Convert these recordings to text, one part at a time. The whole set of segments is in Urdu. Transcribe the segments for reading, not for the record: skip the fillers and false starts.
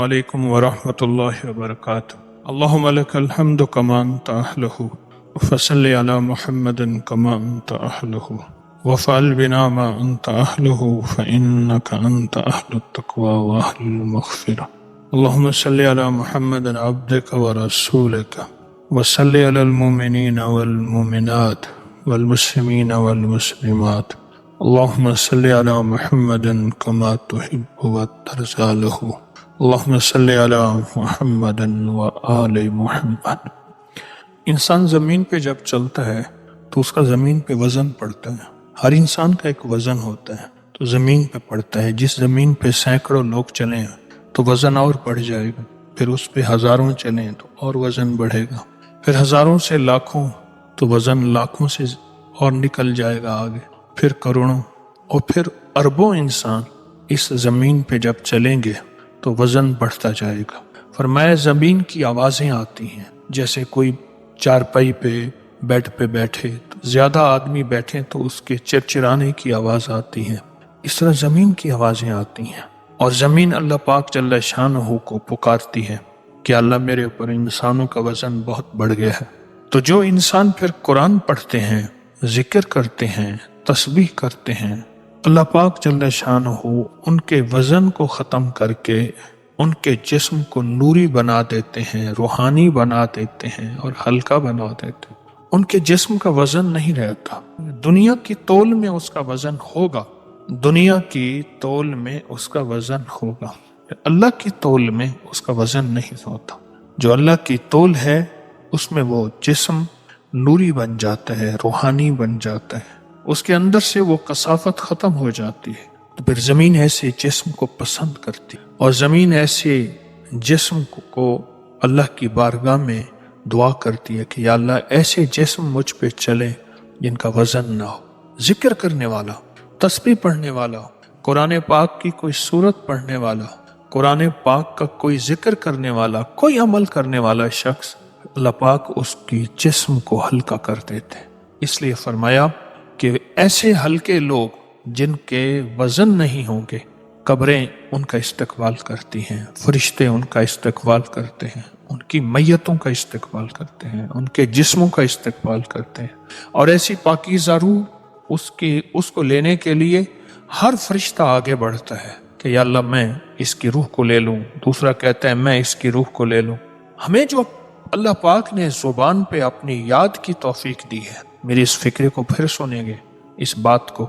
عليكم ورحمة الله وبركاته. اللهم لك الحمد كما أنت أهله، فصل على محمد كما أنت أهله، وفعل بنا ما أنت أهله، فإنك أنت أهل التقوى وأهل المغفرة. اللهم صل على محمد عبدك ورسولك، وصل على المؤمنين والمؤمنات والمسلمين والمسلمات. اللهم صل على محمد كما تحب وترضى له. اللهم صل على محمد وآل محمد. انسان زمین پہ جب چلتا ہے تو اس کا زمین پہ وزن پڑتا ہے. ہر انسان کا ایک وزن ہوتا ہے تو زمین پہ پڑتا ہے. جس زمین پہ سینکڑوں لوگ چلیں تو وزن اور بڑھ جائے گا، پھر اس پہ ہزاروں چلیں تو اور وزن بڑھے گا، پھر ہزاروں سے لاکھوں تو وزن لاکھوں سے اور نکل جائے گا آگے، پھر کروڑوں اور پھر اربوں انسان اس زمین پہ جب چلیں گے تو وزن بڑھتا جائے گا. فرمایا زمین کی آوازیں آتی ہیں، جیسے کوئی چارپائی پہ بیڈ پہ بیٹھے تو زیادہ آدمی بیٹھے تو اس کے چرچرانے کی آواز آتی ہے. اس طرح زمین کی آوازیں آتی ہیں اور زمین اللہ پاک جل شانہ کو پکارتی ہے کہ اللہ میرے اوپر انسانوں کا وزن بہت بڑھ گیا ہے. تو جو انسان پھر قرآن پڑھتے ہیں، ذکر کرتے ہیں، تسبیح کرتے ہیں، اللہ پاک جل شانہ ان کے وزن کو ختم کر کے ان کے جسم کو نوری بنا دیتے ہیں، روحانی بنا دیتے ہیں اور ہلکا بنا دیتے ہیں. ان کے جسم کا وزن نہیں رہتا. دنیا کی تول میں اس کا وزن ہوگا، دنیا کی تول میں اس کا وزن ہوگا، اللہ کی تول میں اس کا وزن نہیں ہوتا. جو اللہ کی تول ہے اس میں وہ جسم نوری بن جاتا ہے، روحانی بن جاتا ہے، اس کے اندر سے وہ کثافت ختم ہو جاتی ہے. تو پھر زمین ایسے جسم کو پسند کرتی اور زمین ایسے جسم کو اللہ کی بارگاہ میں دعا کرتی ہے کہ یا اللہ ایسے جسم مجھ پہ چلے جن کا وزن نہ ہو. ذکر کرنے والا، تسبیح پڑھنے والا، قرآن پاک کی کوئی سورت پڑھنے والا، قرآن پاک کا کوئی ذکر کرنے والا، کوئی عمل کرنے والا شخص، اللہ پاک اس کی جسم کو ہلکا کر دیتے. اس لیے فرمایا کہ ایسے ہلکے لوگ جن کے وزن نہیں ہوں گے، قبریں ان کا استقبال کرتی ہیں، فرشتے ان کا استقبال کرتے ہیں، ان کی میتوں کا استقبال کرتے ہیں، ان کے جسموں کا استقبال کرتے ہیں. اور ایسی پاکیزہ روح اس کو لینے کے لیے ہر فرشتہ آگے بڑھتا ہے کہ یا اللہ میں اس کی روح کو لے لوں، دوسرا کہتا ہے میں اس کی روح کو لے لوں. ہمیں جو اللہ پاک نے زبان پہ اپنی یاد کی توفیق دی ہے، میری اس فکرے کو پھر سنیں گے اس بات کو،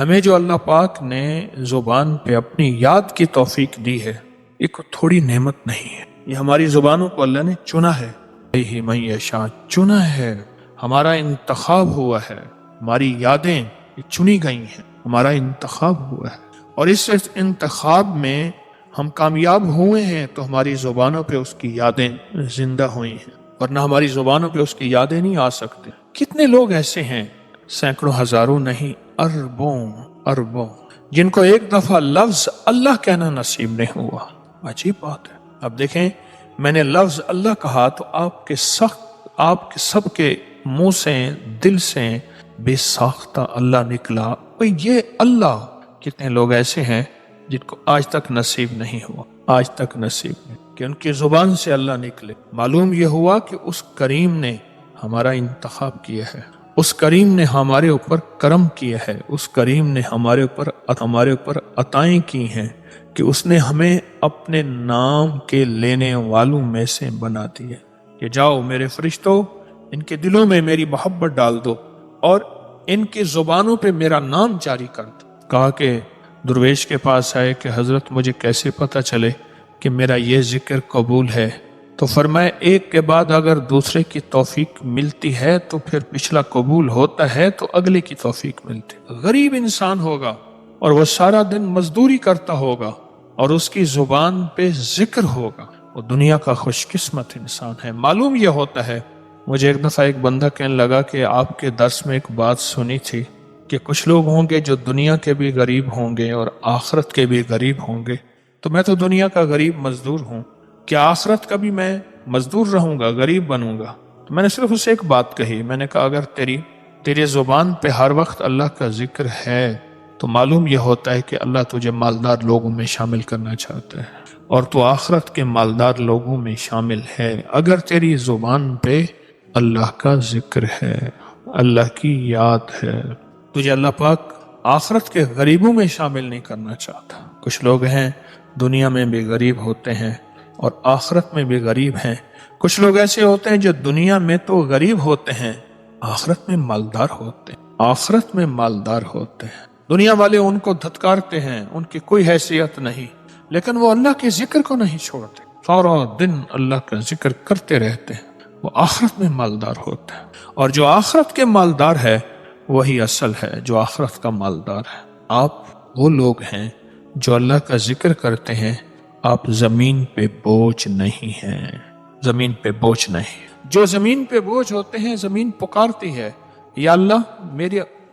ہمیں جو اللہ پاک نے زبان پہ اپنی یاد کی توفیق دی ہے، یہ کوئی تھوڑی نعمت نہیں ہے. یہ ہماری زبانوں کو اللہ نے چنا ہے، ہی من یشاء چنا ہے، ہمارا انتخاب ہوا ہے، ہماری یادیں یہ چنی گئی ہیں، ہمارا انتخاب ہوا ہے. اور اس انتخاب میں ہم کامیاب ہوئے ہیں تو ہماری زبانوں پہ اس کی یادیں زندہ ہوئی ہیں، ورنہ ہماری زبانوں پہ اس کی یادیں نہیں آ سکتی. کتنے لوگ ایسے ہیں، سینکڑوں ہزاروں نہیں، اربوں جن کو ایک دفعہ لفظ اللہ کہنا نصیب نہیں ہوا. عجیب بات ہے. اب دیکھیں میں نے لفظ اللہ کہا تو آپ کے سب کے منہ سے، دل سے بے ساختہ اللہ نکلا. یہ اللہ، کتنے لوگ ایسے ہیں جن کو آج تک نصیب نہیں ہوا، آج تک نصیب نہیں کہ ان کی زبان سے اللہ نکلے. معلوم یہ ہوا کہ اس کریم نے ہمارا انتخاب کیا ہے، اس کریم نے ہمارے اوپر کرم کیا ہے، اس کریم نے ہمارے اوپر عطائیں کی ہیں کہ اس نے ہمیں اپنے نام کے لینے والوں میں سے بنا دیا کہ جاؤ میرے فرشتوں ان کے دلوں میں میری محبت ڈال دو اور ان کی زبانوں پہ میرا نام جاری کر دو. کہا کہ درویش کے پاس آئے کہ حضرت مجھے کیسے پتہ چلے کہ میرا یہ ذکر قبول ہے؟ تو فرمایا ایک کے بعد اگر دوسرے کی توفیق ملتی ہے تو پھر پچھلا قبول ہوتا ہے تو اگلے کی توفیق ملتی. غریب انسان ہوگا اور وہ سارا دن مزدوری کرتا ہوگا اور اس کی زبان پہ ذکر ہوگا، وہ دنیا کا خوش قسمت انسان ہے. معلوم یہ ہوتا ہے، مجھے ایک دفعہ ایک بندہ کہنے لگا کہ آپ کے درس میں ایک بات سنی تھی کہ کچھ لوگ ہوں گے جو دنیا کے بھی غریب ہوں گے اور آخرت کے بھی غریب ہوں گے. تو میں تو دنیا کا غریب مزدور ہوں، کیا آخرت کا بھی میں مزدور رہوں گا، غریب بنوں گا؟ تو میں نے صرف اسے ایک بات کہی، میں نے کہا اگر تیرے زبان پہ ہر وقت اللہ کا ذکر ہے تو معلوم یہ ہوتا ہے کہ اللہ تجھے مالدار لوگوں میں شامل کرنا چاہتا ہے. اور تو آخرت کے مالدار لوگوں میں شامل ہے اگر تیری زبان پہ اللہ کا ذکر ہے، اللہ کی یاد ہے۔ تجھے اللہ پاک آخرت کے غریبوں میں شامل نہیں کرنا چاہتا۔ کچھ لوگ ہیں دنیا میں بھی غریب ہوتے ہیں اور آخرت میں بھی غریب ہیں۔ کچھ لوگ ایسے ہوتے ہیں جو دنیا میں تو غریب ہوتے ہیں، آخرت میں مالدار ہوتے ہیں، آخرت میں مالدار ہوتے ہیں۔ دنیا والے ان کو دھتکارتے ہیں، ان کی کوئی حیثیت نہیں، لیکن وہ اللہ کے ذکر کو نہیں چھوڑتے، سارا دن اللہ کا ذکر کرتے رہتے ہیں، وہ آخرت میں مالدار ہوتے ہیں۔ اور جو آخرت کے مالدار ہے وہی اصل ہے، جو آخرت کا مالدار ہے۔ آپ وہ لوگ ہیں جو اللہ کا ذکر کرتے ہیں، آپ زمین پہ بوجھ نہیں ہیں، زمین پہ بوجھ نہیں۔ جو زمین پہ بوجھ ہوتے ہیں، زمین پکارتی ہے، یا اللہ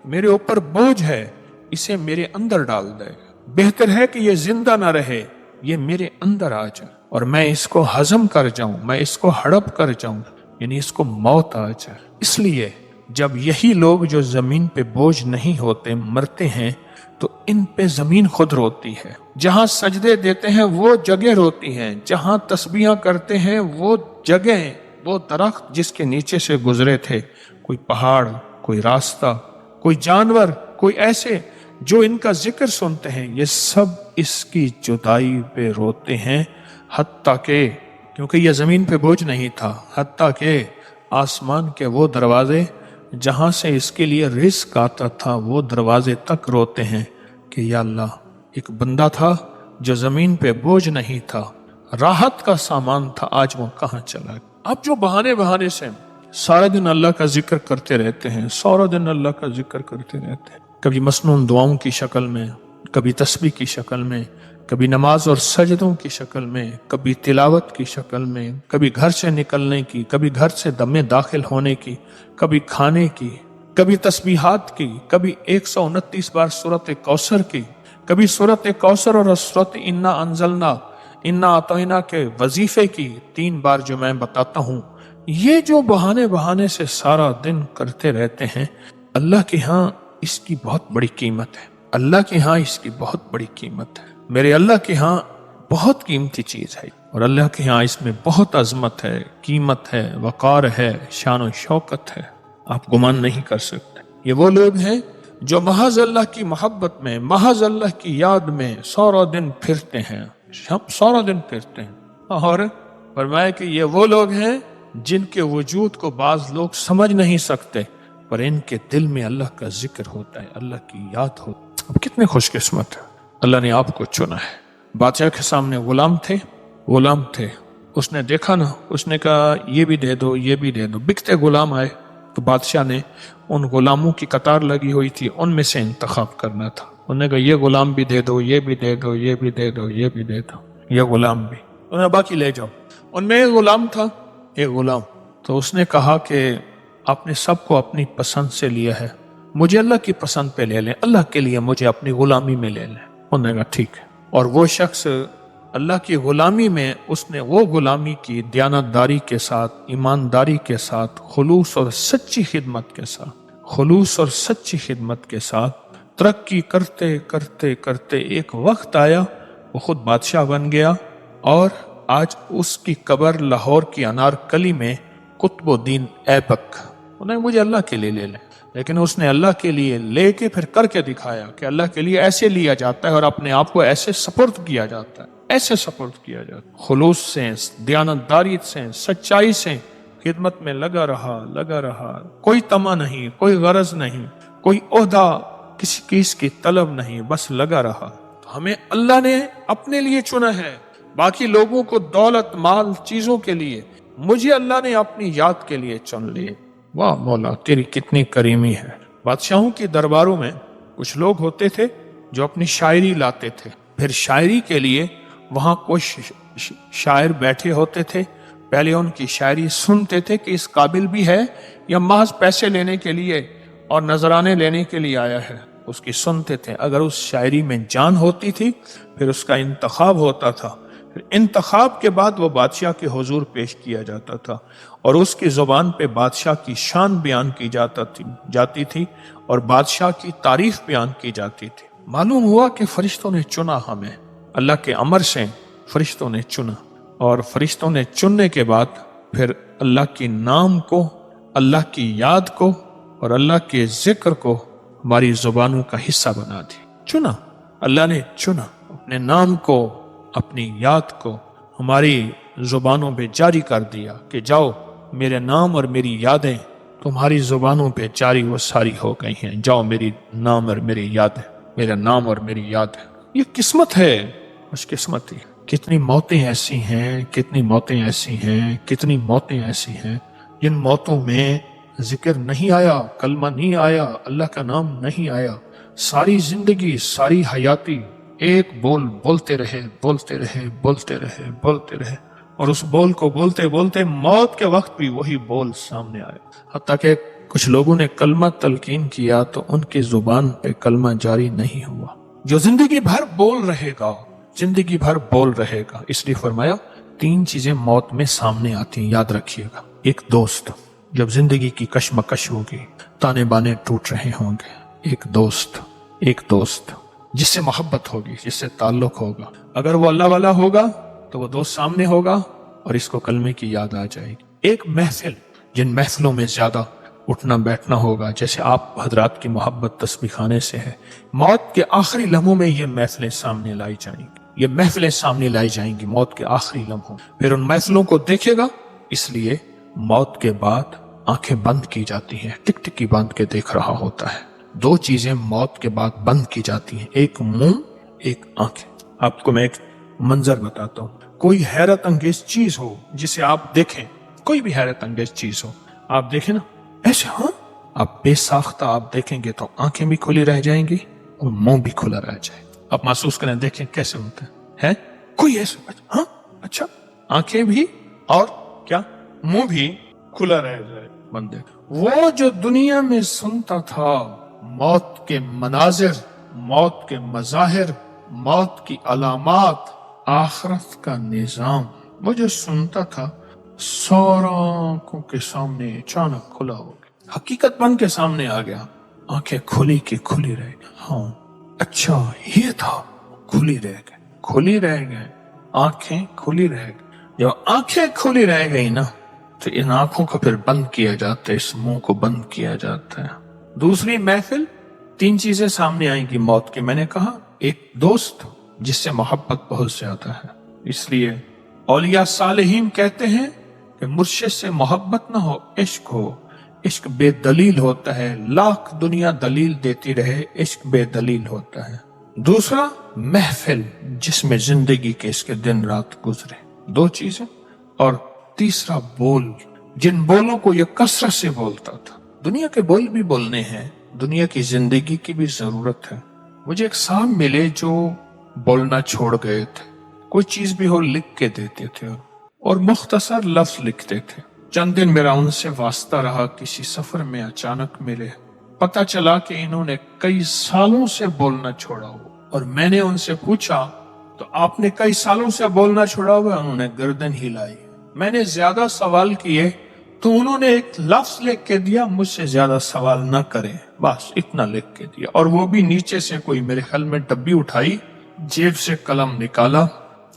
میرے اوپر بوجھ ہے، اسے میرے اندر ڈال دے، بہتر ہے کہ یہ زندہ نہ رہے، یہ میرے اندر آ جائے اور میں اس کو ہضم کر جاؤں، میں اس کو ہڑپ کر جاؤں، یعنی اس کو موت آ جائے۔ اس لیے جب یہی لوگ جو زمین پہ بوجھ نہیں ہوتے مرتے ہیں تو ان پہ زمین خود روتی ہے، جہاں سجدے دیتے ہیں وہ جگہ روتی ہیں، جہاں تسبیحاں کرتے ہیں وہ جگہیں، وہ درخت جس کے نیچے سے گزرے تھے، کوئی پہاڑ، کوئی راستہ، کوئی جانور، کوئی ایسے جو ان کا ذکر سنتے ہیں، یہ سب اس کی جدائی پہ روتے ہیں، حتیٰ کہ کیونکہ یہ زمین پہ بوجھ نہیں تھا، حتیٰ کہ آسمان کے وہ دروازے جہاں سے اس کے لیے رزق آتا تھا وہ دروازے تک روتے ہیں کہ یا اللہ، ایک بندہ تھا جو زمین پہ بوجھ نہیں تھا، راحت کا سامان تھا، آج وہ کہاں چلا گیا۔ اب جو بہانے سے سارے دن اللہ کا ذکر کرتے رہتے ہیں، سارا دن اللہ کا ذکر کرتے رہتے ہیں، کبھی مسنون دعاؤں کی شکل میں، کبھی تسبیح کی شکل میں، کبھی نماز اور سجدوں کی شکل میں، کبھی تلاوت کی شکل میں، کبھی گھر سے نکلنے کی، کبھی گھر سے دم داخل ہونے کی، کبھی کھانے کی، کبھی تسبیحات کی، کبھی 129 بار سورۃ کوثر کی، کبھی سورۃ کوثر اور سورۃ انا انزلنا، انا اعطینا کے وظیفے کی 3 بار جو میں بتاتا ہوں۔ یہ جو بہانے سے سارا دن کرتے رہتے ہیں، اللہ کے ہاں اس کی بہت بڑی قیمت ہے، اللہ کے ہاں اس کی بہت بڑی قیمت ہے، میرے اللہ کے ہاں بہت قیمتی چیز ہے، اور اللہ کے ہاں اس میں بہت عظمت ہے، قیمت ہے، وقار ہے، شان و شوکت ہے، آپ گمان نہیں کر سکتے۔ یہ وہ لوگ ہیں جو محض اللہ کی محبت میں، محض اللہ کی یاد میں سارا دن پھرتے ہیں، سارا دن پھرتے ہیں۔ اور فرمایا کہ یہ وہ لوگ ہیں جن کے وجود کو بعض لوگ سمجھ نہیں سکتے، پر ان کے دل میں اللہ کا ذکر ہوتا ہے، اللہ کی یاد ہوتی ہے۔ اب کتنے خوش قسمت ہے، اللہ نے آپ کو چنا ہے۔ بادشاہ کے سامنے غلام تھے، اس نے دیکھا نا، اس نے کہا یہ بھی دے دو، یہ بھی دے دو، بکتے غلام آئے تو بادشاہ نے ان غلاموں کی قطار لگی ہوئی تھی، ان میں سے انتخاب کرنا تھا۔ انہوں نے کہا یہ غلام بھی دے دو، یہ بھی دے دو، یہ بھی دے دو، یہ بھی دے دو، یہ غلام بھی، انہوں نے باقی لے جاؤ۔ ان میں ایک غلام تھا، ایک غلام، تو اس نے کہا کہ آپ نے سب کو اپنی پسند سے لیا ہے، مجھے اللہ کی پسند پہ لے لیں، اللہ کے لیے مجھے اپنی غلامی میں لے لیں۔ انہوں نے کہا ٹھیک ہے۔ اور وہ شخص اللہ کی غلامی میں اس نے وہ غلامی کی دیانتداری کے ساتھ، ایمانداری کے ساتھ، خلوص اور سچی خدمت کے ساتھ ترقی کرتے کرتے کرتے ایک وقت آیا وہ خود بادشاہ بن گیا، اور آج اس کی قبر لاہور کی انار کلی میں قطب الدین ایبک، انہیں مجھے اللہ کے لیے لے لیں، لیکن اس نے اللہ کے لیے لے کے پھر کر کے دکھایا کہ اللہ کے لیے ایسے لیا جاتا ہے اور اپنے آپ کو ایسے سپرد کیا جاتا ہے، ایسے سپرد کیا جاتا ہے، خلوص سے، دیانتداری سے، سچائی سے خدمت میں لگا رہا، کوئی طمع نہیں، کوئی غرض نہیں، کوئی عہدہ، کسی چیز کی طلب نہیں، بس لگا رہا۔ تو ہمیں اللہ نے اپنے لیے چنا ہے، باقی لوگوں کو دولت، مال، چیزوں کے لیے، مجھے اللہ نے اپنی یاد کے لیے چن لیے۔ واہ مولا تیری کتنی کریمی ہے۔ بادشاہوں کے درباروں میں کچھ لوگ ہوتے تھے جو اپنی شاعری لاتے تھے، پھر شاعری کے لیے وہاں کچھ شاعر بیٹھے ہوتے تھے، پہلے ان کی شاعری سنتے تھے کہ اس قابل بھی ہے یا محض پیسے لینے کے لیے اور نذرانے لینے کے لیے آیا ہے، اس کی سنتے تھے۔ اگر اس شاعری میں جان ہوتی تھی پھر اس کا انتخاب ہوتا تھا، پھر انتخاب کے بعد وہ بادشاہ کے حضور پیش کیا جاتا تھا، اور اس کی زبان پہ بادشاہ کی شان بیان کی جاتی تھی اور بادشاہ کی تعریف بیان کی جاتی تھی۔ معلوم ہوا کہ فرشتوں نے چنا ہمیں اللہ کے امر سے، فرشتوں نے چنا، اور فرشتوں نے چننے کے بعد پھر اللہ کے نام کو، اللہ کی یاد کو اور اللہ کے ذکر کو ہماری زبانوں کا حصہ بنا دی۔ چنا، اللہ نے چنا اپنے نام کو، اپنی یاد کو ہماری زبانوں پہ جاری کر دیا کہ جاؤ میرے نام اور میری یادیں تمہاری زبانوں پہ جاری و ساری ہو گئی ہیں، جاؤ میری نام اور میری یادیں، میرا نام اور میری یاد ہے۔ یہ قسمت ہے، خوش قسمتی۔ کتنی موتیں ایسی ہیں، کتنی موتیں ایسی ہیں، کتنی موتیں ایسی ہیں جن موتوں میں ذکر نہیں آیا، کلمہ نہیں آیا، اللہ کا نام نہیں آیا، ساری زندگی، ساری حیاتی ایک بول بولتے رہے، بولتے رہے، بولتے رہے، بولتے رہے، اور اس بول کو بولتے بولتے موت کے وقت بھی وہی بول سامنے آئے۔ حتیٰ کہ کچھ لوگوں نے کلمہ تلقین کیا تو ان کی زبان پہ کلمہ جاری نہیں ہوا۔ جو زندگی بھر بول رہے گا، زندگی بھر بول رہے گا، اس لیے فرمایا 3 چیزیں موت میں سامنے آتی ہیں، یاد رکھیے گا۔ ایک دوست، جب زندگی کی کشمکش ہوگی، تانے بانے ٹوٹ رہے ہوں گے، ایک دوست جس سے محبت ہوگی، جس سے تعلق ہوگا، اگر وہ اللہ والا ہوگا تو وہ دوست سامنے ہوگا اور اس کو کلمے کی یاد آ جائے گی۔ ایک محفل، جن محفلوں میں زیادہ اٹھنا بیٹھنا ہوگا، جیسے آپ حضرات کی محبت تسبیح خانے سے ہے، موت کے آخری لمحوں میں یہ محفلیں سامنے لائی جائیں گی، یہ محفلیں سامنے لائی جائیں گی موت کے آخری لمحوں، پھر ان محفلوں کو دیکھے گا۔ اس لیے موت کے بعد آنکھیں بند کی جاتی ہیں، ٹک ٹکی باندھ کے دیکھ رہا ہوتا ہے۔ 2 چیزیں موت کے بعد بند کی جاتی ہیں، ایک منہ، ایک آنکھیں۔ آپ کو میں ایک منظر بتاتا ہوں۔ کوئی حیرت انگیز چیز ہو جسے آپ دیکھیں، کوئی بھی حیرت انگیز چیز ہو آپ دیکھیں نا، ایسے ہاں آپ بے ساختہ آپ دیکھیں گے تو آنکھیں بھی کھلی رہ جائیں گی اور منہ بھی کھلا رہ جائے گا۔ آپ محسوس کریں، دیکھیں کیسے ہوتا ہے کوئی ایسے ہاں اچھا، آنکھیں بھی اور کیا منہ بھی کھلا رہ جائے بندے۔ وہ جو دنیا میں سنتا تھا موت کے مناظر، موت کے مظاہر، موت کی علامات، آخرت کا نظام، وہ جو سنتا تھا سارا آنکھوں کے سامنے اچانک کھلا ہو گیا، حقیقت بن کے سامنے آ گیا، آنکھیں کھلی کی کھلی رہ گئی۔ ہاں اچھا یہ تھا، کھلی رہ گئے، آنکھیں کھلی رہ گئی۔ جب آنکھیں کھلی رہ گئی نا تو ان آنکھوں کو پھر بند کیا جاتا ہے، اس منہ کو بند کیا جاتا ہے۔ دوسری محفل، 3 چیزیں سامنے آئیں گی موت کی، میں نے کہا ایک دوست جس سے محبت بہت زیادہ ہے، اس لیے اولیاء صالحین کہتے ہیں کہ مرشد سے محبت نہ ہو، عشق ہو، عشق بے دلیل ہوتا ہے، لاکھ دنیا دلیل دیتی رہے، عشق بے دلیل ہوتا ہے۔ دوسرا محفل جس میں زندگی کے اس کے دن رات گزرے، 2 چیزیں۔ اور تیسرا بول، جن بولوں کو یہ کثرت سے بولتا تھا۔ دنیا کے بول بھی بولنے ہیں، دنیا کی زندگی کی بھی ضرورت ہے۔ مجھے ایک صاحب ملے جو بولنا چھوڑ گئے تھے، کوئی چیز بھی ہو لکھ کے دیتے تھے اور مختصر لفظ لکھتے تھے۔ چند دن میرا ان سے واسطہ رہا، کسی سفر میں اچانک ملے، پتہ چلا کہ انہوں نے کئی سالوں سے بولنا چھوڑا ہوا، اور میں نے ان سے پوچھا تو آپ نے کئی سالوں سے بولنا چھوڑا ہوا؟ انہوں نے گردن ہلائی۔ میں نے زیادہ سوال کیے تو انہوں نے ایک لفظ لکھ کے دیا، مجھ سے زیادہ سوال نہ کریں، بس اتنا لکھ کے دیا، اور وہ بھی نیچے سے کوئی میرے خیال میں ڈبی اٹھائی، جیب سے قلم نکالا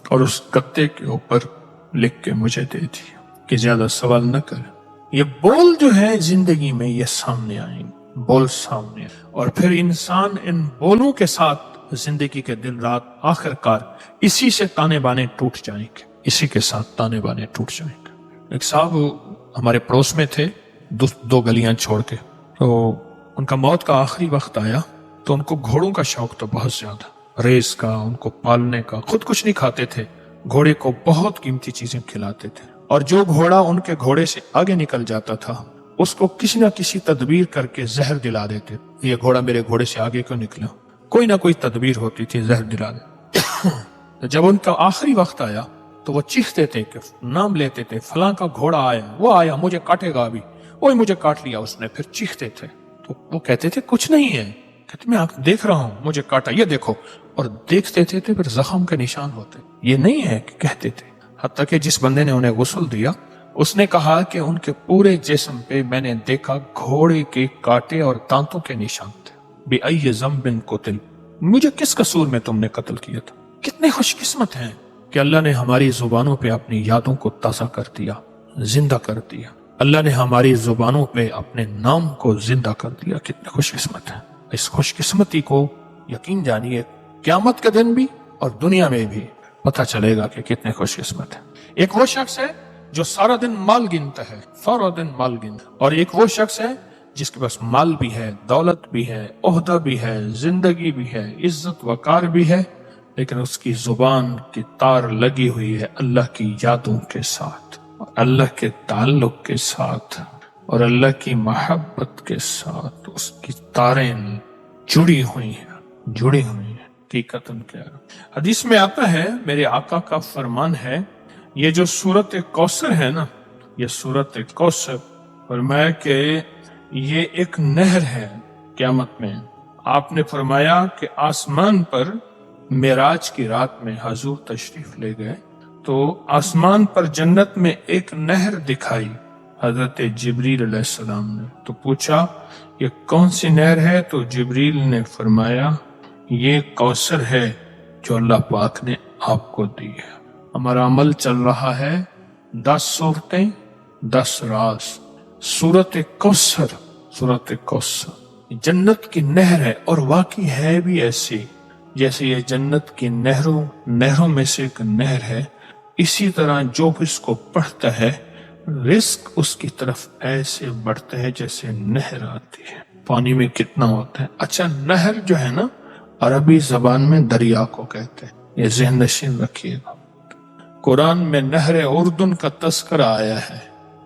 اور اس گتے کے اوپر لکھ کے مجھے دے دیا کہ زیادہ سوال نہ کریں۔ یہ بول جو ہے زندگی میں یہ سامنے آئیں گے، بول سامنے آئیں، اور پھر انسان ان بولوں کے ساتھ زندگی کے دن رات آخر کار اسی سے تانے بانے ٹوٹ جائیں گے، اسی کے ساتھ تانے بانے ٹوٹ جائیں گے۔ ایک صاحب ہمارے پڑوس میں تھے، 2 گلیاں چھوڑ کے، تو ان کا موت کا آخری وقت آیا تو ان کو گھوڑوں کا شوق تو بہت زیادہ، ریس کا، ان کو پالنے کا، خود کچھ نہیں کھاتے تھے، گھوڑے کو بہت قیمتی چیزیں کھلاتے تھے، اور جو گھوڑا ان کے گھوڑے سے آگے نکل جاتا تھا اس کو کسی نہ کسی تدبیر کر کے زہر دلا دیتے۔ یہ گھوڑا میرے گھوڑے سے آگے کیوں نکلا؟ کوئی نہ کوئی تدبیر ہوتی تھی، زہر دلا دے۔ جب ان کا آخری وقت آیا تو وہ چیختے تھے کہ نام لیتے تھے، فلاں کا گھوڑا آیا، وہ آیا، مجھے کاٹے گا ابھی، وہی مجھے کاٹ لیا اس نے، پھر چیختے تھے۔ تو وہ کہتے تھے کچھ نہیں ہے، کہتے میں دیکھ رہا ہوں مجھے کاٹا، یہ دیکھو، اور دیکھتے تھے پھر زخم کے نشان ہوتے، یہ نہیں ہے کہ کہتے تھے۔ حتیٰ کہ جس بندے نے انہیں غسل دیا اس نے کہا کہ ان کے پورے جسم پہ میں نے دیکھا گھوڑے کے کاٹے اور دانتوں کے نشان تھے۔ بِأَيِّ ذَنبٍ قُتِلَ، مجھے کس قصور میں تم نے قتل کیا تھا؟ کتنے خوش قسمت ہیں کہ اللہ نے ہماری زبانوں پہ اپنی یادوں کو تازہ کر دیا، زندہ کر دیا۔ اللہ نے ہماری زبانوں پہ اپنے نام کو زندہ کر دیا۔ کتنے خوش قسمت ہیں۔ اس خوش قسمتی کو یقین جانیے قیامت کے دن بھی اور دنیا میں بھی پتہ چلے گا کہ کتنے خوش قسمت ہیں۔ ایک وہ شخص ہے جو سارا دن مال گنتا ہے، سارا دن مال گنتا ہے، اور ایک وہ شخص ہے جس کے پاس مال بھی ہے، دولت بھی ہے، عہدہ بھی ہے، زندگی بھی ہے، عزت وقار بھی ہے، لیکن اس کی زبان کی تار لگی ہوئی ہے اللہ کی یادوں کے ساتھ، اللہ کے تعلق کے ساتھ اور اللہ کی محبت کے ساتھ۔ اس کی تاریں جڑی ہوئی ہیں حقیقت کیا حدیث میں آتا ہے، میرے آقا کا فرمان ہے، یہ جو سورت کوثر ہے نا، یہ سورت کوثر فرمایا کہ یہ ایک نہر ہے قیامت میں۔ آپ نے فرمایا کہ آسمان پر معراج کی رات میں حضور تشریف لے گئے تو آسمان پر جنت میں ایک نہر دکھائی حضرت جبریل علیہ السلام نے، تو پوچھا یہ کون سی نہر ہے؟ تو جبریل نے فرمایا یہ کوثر ہے جو اللہ پاک نے آپ کو دی ہے۔ ہمارا عمل چل رہا ہے 10 صورتیں 10 راز، سورت کوثر، سورت کوثر جنت کی نہر ہے، اور واقعی ہے بھی ایسی جیسے یہ جنت کی نہروں میں سے ایک نہر ہے۔ اسی طرح جو بھی اس کو پڑھتا ہے رزق اس کی طرف ایسے بڑھتا ہے جیسے نہر آتی ہے۔ پانی میں کتنا ہوتا ہے؟ اچھا، نہر جو ہے نا عربی زبان میں دریا کو کہتے ہیں، یہ ذہن نشین رکھیے گا۔ قرآن میں نہر اردن کا تذکرہ آیا ہے،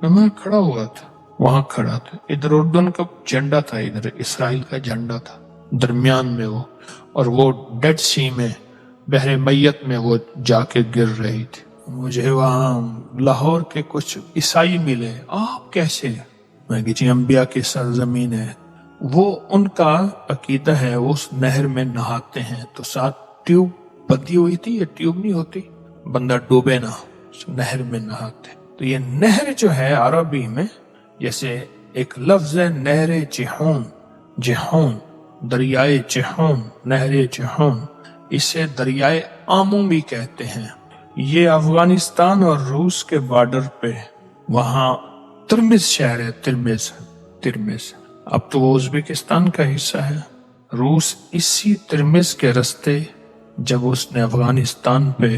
میں کھڑا ہوا تھا، وہاں کھڑا تھا، ادھر اردن کا جھنڈا تھا، ادھر اسرائیل کا جھنڈا تھا، درمیان میں وہ، اور وہ ڈیڈ سی میں بحر میت میں وہ جا کے گر رہی تھی۔ مجھے وہاں لاہور کے کچھ عیسائی ملے، آپ کیسے؟ میں کہ جی انبیاء کی سرزمین ہے، وہ ان کا عقیدہ ہے، وہ اس نہر میں نہاتے ہیں تو ساتھ ٹیوب بندھی ہوئی تھی، یہ ٹیوب نہیں ہوتی، بندہ ڈوبے نہ، اس نہر میں نہاتے۔ تو یہ نہر جو ہے عربی میں جیسے ایک لفظ ہے نہر جہون، جہون دریائے جہون، نہر جہون، اسے دریائے آمو بھی کہتے ہیں۔ یہ افغانستان اور روس کے بارڈر پہ، وہاں ترمز شہر ہے، ترمز، اب تو وہ ازبکستان کا حصہ ہے۔ روس اسی ترمز کے رستے، جب اس نے افغانستان پہ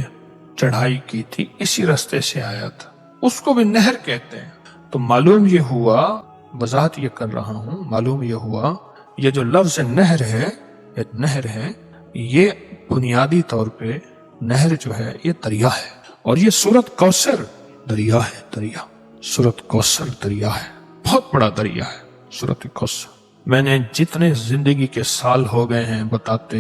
چڑھائی کی تھی، اسی رستے سے آیا تھا، اس کو بھی نہر کہتے ہیں۔ تو معلوم یہ ہوا، وضاحت یہ کر رہا ہوں، معلوم یہ ہوا یہ جو لفظ نہر ہے، یہ بنیادی طور پہ نہر جو ہے یہ دریا ہے، اور یہ سورت کوثر دریا ہے، دریا، سورت کوثر دریا ہے، بہت بڑا دریا ہے سورت کوثر۔ میں نے جتنے زندگی کے سال ہو گئے ہیں بتاتے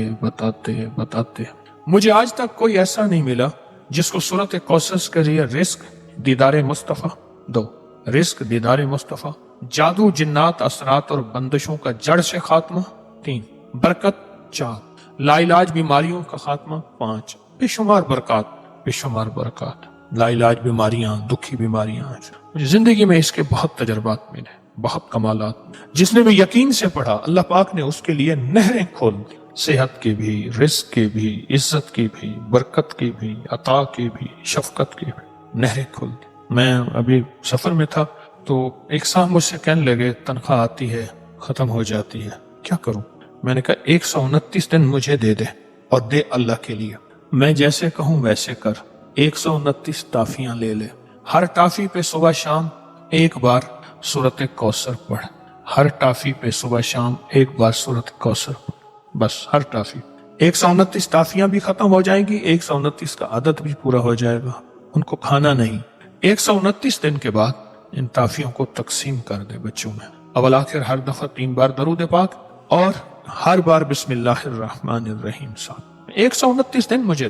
مجھے آج تک کوئی ایسا نہیں ملا جس کو سورت کوثر کے ذریعے رزق دیدار مصطفیٰ، 2 رزق دیدار مصطفیٰ، جادو جنات اثرات اور بندشوں کا جڑ سے خاتمہ، 3 برکت، 4 لا علاج بیماریوں کا خاتمہ، 5 بے شمار برکات، لا علاج بیماریاں، دکھی بیماریاں۔ مجھے زندگی میں اس کے بہت تجربات ملے، بہت کمالات۔ جس نے بھی یقین سے پڑھا اللہ پاک نے اس کے لیے نہریں کھول دی، صحت کی بھی، رزق کی بھی، عزت کی بھی، برکت کی بھی، عطا کی بھی، شفقت کی بھی، نہریں کھول دی۔ میں ابھی سفر میں تھا تو ایک صاحب مجھ سے کہنے لگے تنخواہ آتی ہے ختم ہو جاتی ہے، کیا کروں؟ میں نے کہا 129 دن مجھے دے دے اور دے اللہ کے لیے، میں جیسے کہوں ویسے کر۔ 129 ٹافیاں لے لے، ہر ٹافی پہ صبح شام ایک بار سورت کوثر پڑھ، ہر ٹافی پہ صبح شام ایک بار سورت کوثر پڑھ، بس ہر ٹافی۔ 129 ٹافیاں بھی ختم ہو جائیں گی، 129 کا عدد بھی پورا ہو جائے گا، ان کو کھانا نہیں۔ 129 دن کے بعد ان ٹافیوں کو تقسیم کر دے بچوں میں، اول آخر ہر دفعہ 3 بار درود پاک اور ہر بار بسم اللہ الرحمن الرحیم ساتھ۔ 129 دن مجھے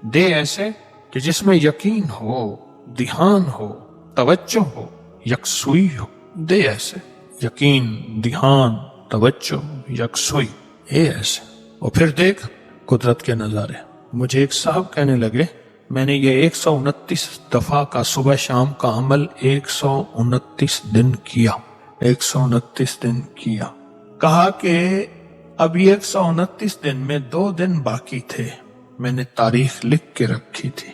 دے ایسے کہ جس میں یقین ہو، دھیان ہو، توجہ ہو، یکسوئی ہو، دے ایسے، یقین، دھیان، توجہ، یکسوئی، ایسے۔ اور پھر دیکھ قدرت کے نظارے۔ مجھے ایک صاحب کہنے لگے میں نے یہ 129 دفعہ کا صبح شام کا عمل 129 دن کیا، 129 دن کیا۔ کہا کہ اب 129 دن میں 2 دن باقی تھے، میں نے تاریخ لکھ کے رکھی تھی،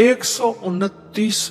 129